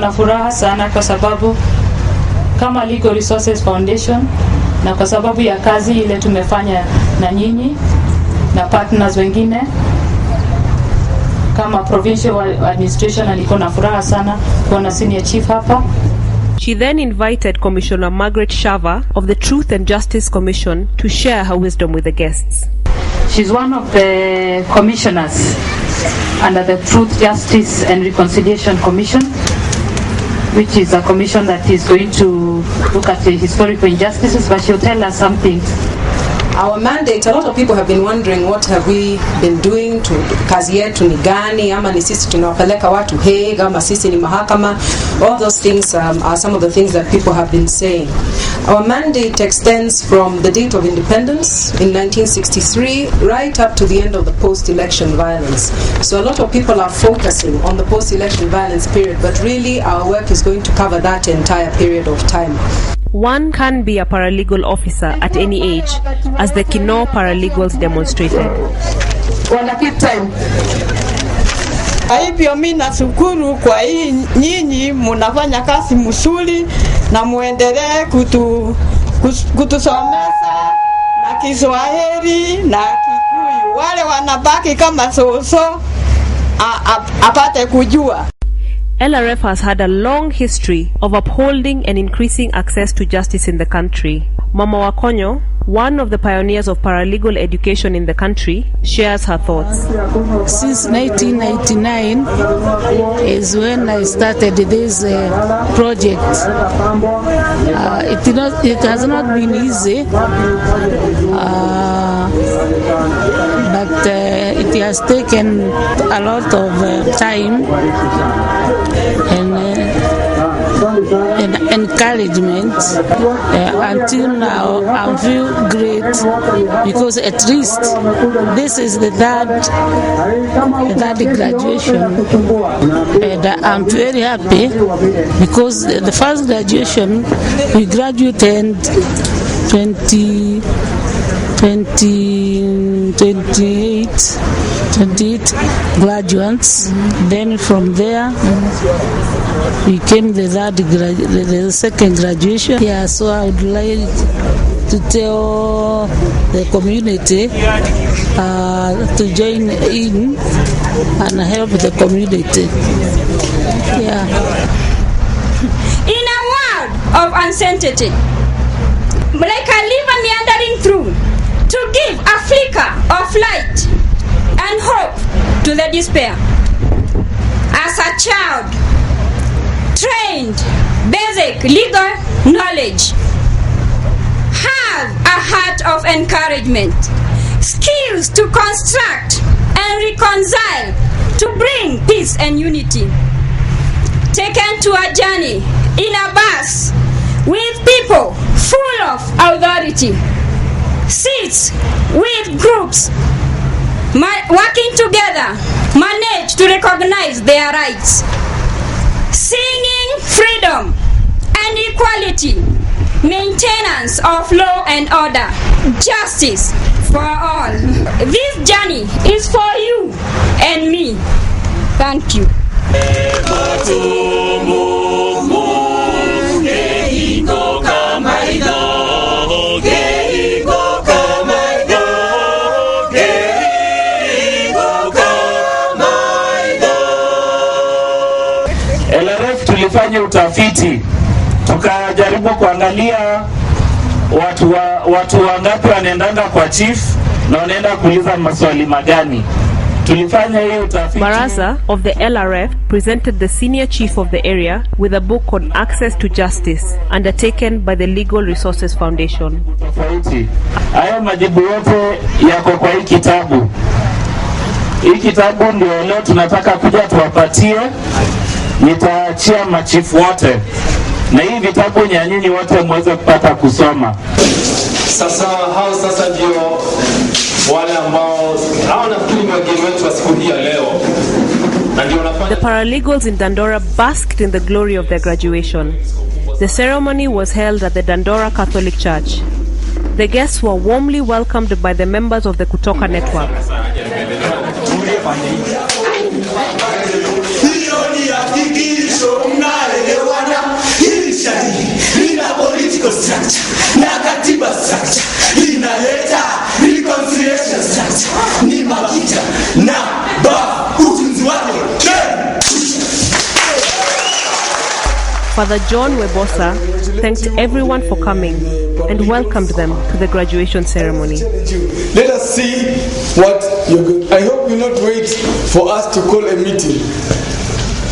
Na furaha sana kwa sababu kama Legal Resources Foundation na kwa sababu ya kazi ile tumefanya na nyinyi na partners wengine kama provincial administration, niko na furaha sana kuona senior chief hapa. She then invited Commissioner Margaret Shava of the Truth and Justice Commission to share her wisdom with the guests. She's one of the commissioners under the Truth, Justice and Reconciliation Commission, which is a commission that is going to look at the historical injustices, but she'll tell us something. Our mandate, a lot of people have been wondering what have we been doing to kazi yetu ni gani, ama ni sisi tunawapeleka watu Hague, ama sisi ni mahakama. All those things are some of the things that people have been saying. Our mandate extends from the date of independence in 1963 right up to the end of the post-election violence. So a lot of people are focusing on the post-election violence period, but really our work is going to cover that entire period of time. One can be a paralegal officer at any age, as the Kino paralegals demonstrated. Hivyo mimi nashukuru kwa hii nyinyi mnafanya kazi mzuri na muendelee kutusomesha na Kiswahili na Kikuyu. Wale wanabaki kama soso apate kujua. LRF has had a long history of upholding and increasing access to justice in the country. Mama Wakonyo, one of the pioneers of paralegal education in the country, shares her thoughts. Since 1999 is when I started this project. It has not been easy, but it has taken a lot of time and encouragement. Until now, I feel great because at least this is the third graduation, and I'm very happy because the first graduation we graduated 28 graduates. Then from there we came the second graduation. Yeah, so I would like to tell the community to join in and help the community. Yeah. In a world of uncertainty, like a river meandering through, to give a flicker of light and hope to the despair. As a child, trained basic legal knowledge, have a heart of encouragement, skills to construct and reconcile, to bring peace and unity. Taken to a journey in a bus with people full of authority, seats with groups working together, manage to recognize their rights, singing freedom and equality, maintenance of law and order, justice for all. This journey is for you and me. Thank you. LRF tulifanya utafiti, tukajaribu kuangalia watu wangapi wanaendanga kwa chief na wanaenda kuuliza maswali magani. Tulifanya hiyo utafiti. Baraza of the LRF presented the senior chief of the area with a book on access to justice undertaken by the Legal Resources Foundation. Haya majibu yote yako kwa hii kitabu. Hii kitabu ndio leo tunataka kuja tuwapatie. Nitaachia machifu wote na hii vitabu nyanyinyi wote mweze kupata kusoma. Sasa ndio wale ambao nafikiri wageni wetu wa siku hii leo. The paralegals in Dandora basked in the glory of their graduation. The ceremony was held at the Dandora Catholic Church. The guests were warmly welcomed by the members of the Kutoka Network. Hiyo ni hakikisho mnayo structure na katiba structure inaleta reconciliation structure ni makita na utunzi wake. Father John Webosa thanked everyone for coming and welcomed them to the graduation ceremony. Let us see what you're good. I hope you not wait for us to call a meeting.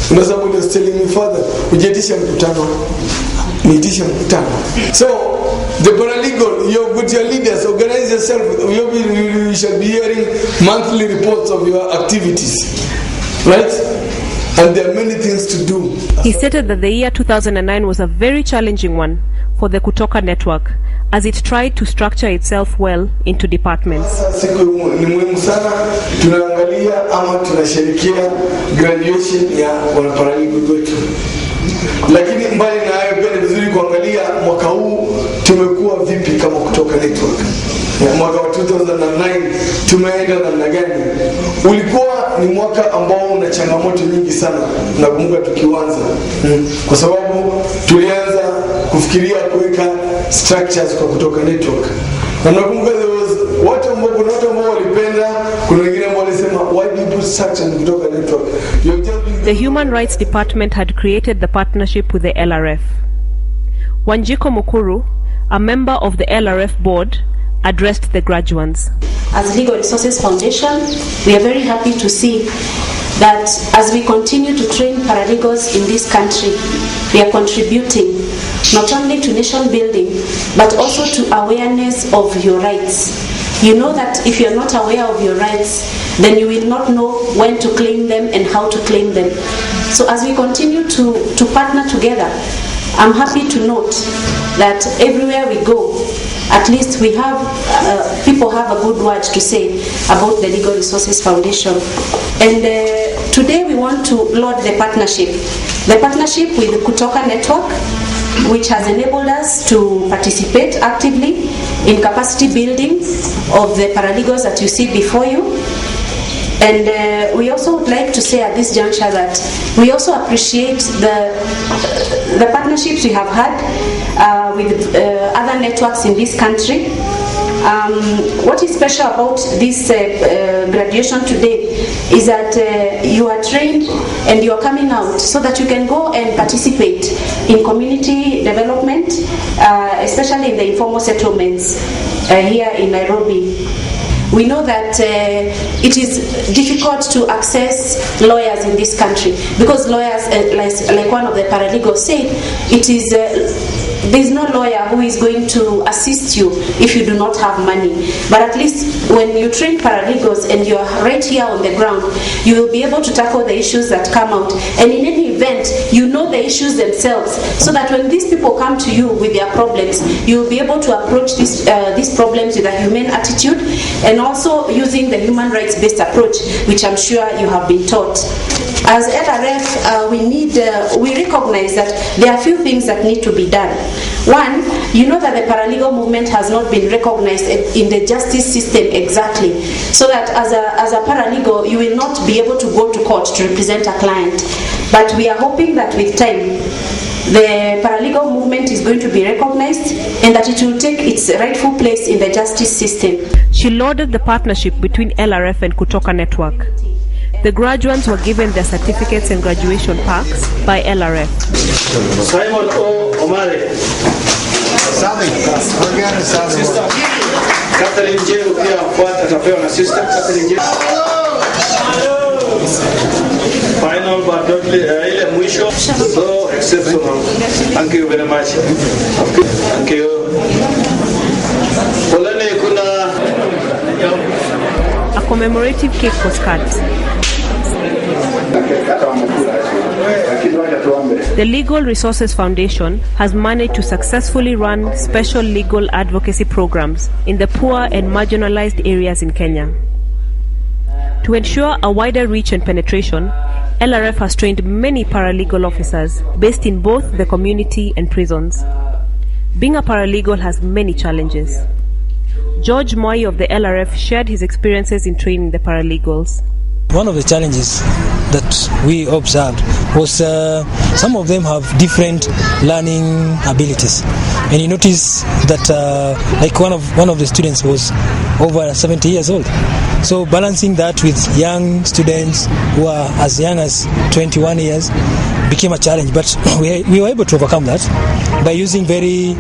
Somebody was telling me, Father, ujitisha mkutano. So, the paralegal, you're with your leaders, organize yourself. You shall be hearing monthly reports of your activities. Right? And there are many things to do. He stated that the year 2009 was a very challenging one for the Kutoka network as it tried to structure itself well into departments. Siku ni muhimu sana tunaangalia ama tunashirikia graduation ya wanaparalegal wetu. Lakini mbali na hayo pia ni vizuri kuangalia mwaka huu tumekuwa vipi kama Kutoka network. Mwaka wa 2009 tumeenda namna gani? Ulikuwa ni mwaka ambao una changamoto nyingi sana. Nakumbuka tukianza kwa sababu tulianza kufikiria kuweka structures kwa Kutoka network. Na nakumbuka watu ambao walipenda, kuna wengine ambao walisema why do you put structures in Kutoka network? The Human Rights Department had created the partnership with the LRF. Wanjiko Mukuru, a member of the LRF board, addressed the graduates. As Legal Resources Foundation, we are very happy to see that as we continue to train paralegals in this country, we are contributing not only to nation building, but also to awareness of your rights. You know that if you are not aware of your rights, then you will not know when to claim them and how to claim them. So as we continue to partner together, I'm happy to note that everywhere we go, at least we have, people have a good word to say about the Legal Resources Foundation. And today we want to laud the partnership. The partnership with the Kutoka network, which has enabled us to participate actively in capacity building of the paralegals that you see before you. And we also would like to say at this juncture that we also appreciate the partnerships we have had with other networks in this country. What is special about this graduation today is that you are trained and you are coming out so that you can go and participate in community development, especially in the informal settlements here in Nairobi. We know that it is difficult to access lawyers in this country because lawyers, like one of the paralegals said, it is there's no lawyer who is going to assist you if you do not have money. But at least when you train paralegals and you are right here on the ground, you will be able to tackle the issues that come out. And in any event, you know the issues themselves, so that when these people come to you with their problems, you will be able to approach these problems with a humane attitude and also using the human rights-based approach, which I'm sure you have been taught. As LRF, we recognize that there are a few things that need to be done. One, you know that the paralegal movement has not been recognized in the justice system exactly, so that as a paralegal, you will not be able to go to court to represent a client. But we are hoping that with time, the paralegal movement is going to be recognized and that it will take its rightful place in the justice system. She lauded the partnership between LRF and Kutoka Network. The graduates were given their certificates and graduation packs by LRF. Simon O. Omare. Sister Catherine J. Pia Mfuata atapewa na Sister Catherine J. Final but not ile mwisho. So exceptional. Thank you very much. Thank you. Poleni kuna a commemorative cake was cut. The Legal Resources Foundation has managed to successfully run special legal advocacy programs in the poor and marginalized areas in Kenya. To ensure a wider reach and penetration, LRF has trained many paralegal officers based in both the community and prisons. Being a paralegal has many challenges. George Moi of the LRF shared his experiences in training the paralegals. One of the challenges that we observed was some of them have different learning abilities, and you notice that like one of the students was over 70 years old. So balancing that with young students who are as young as 21 years became a challenge, but we were able to overcome that by using very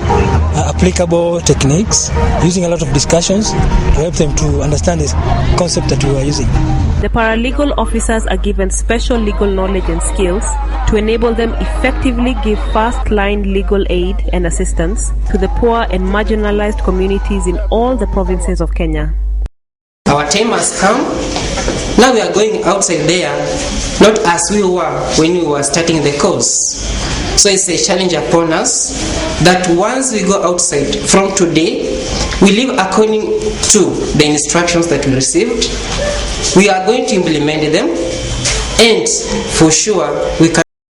applicable techniques, using a lot of discussions to help them to understand this concept that we were using. The paralegal officers are given special legal knowledge and skills to enable them effectively give first-line legal aid and assistance to the poor and marginalized communities in all the provinces of Kenya. Our time has come. Now we are going outside there, not as we were when we were starting the course. So it's a challenge upon us that once we go outside from today, we live according to the instructions that we received. We are going to implement them, and for sure we can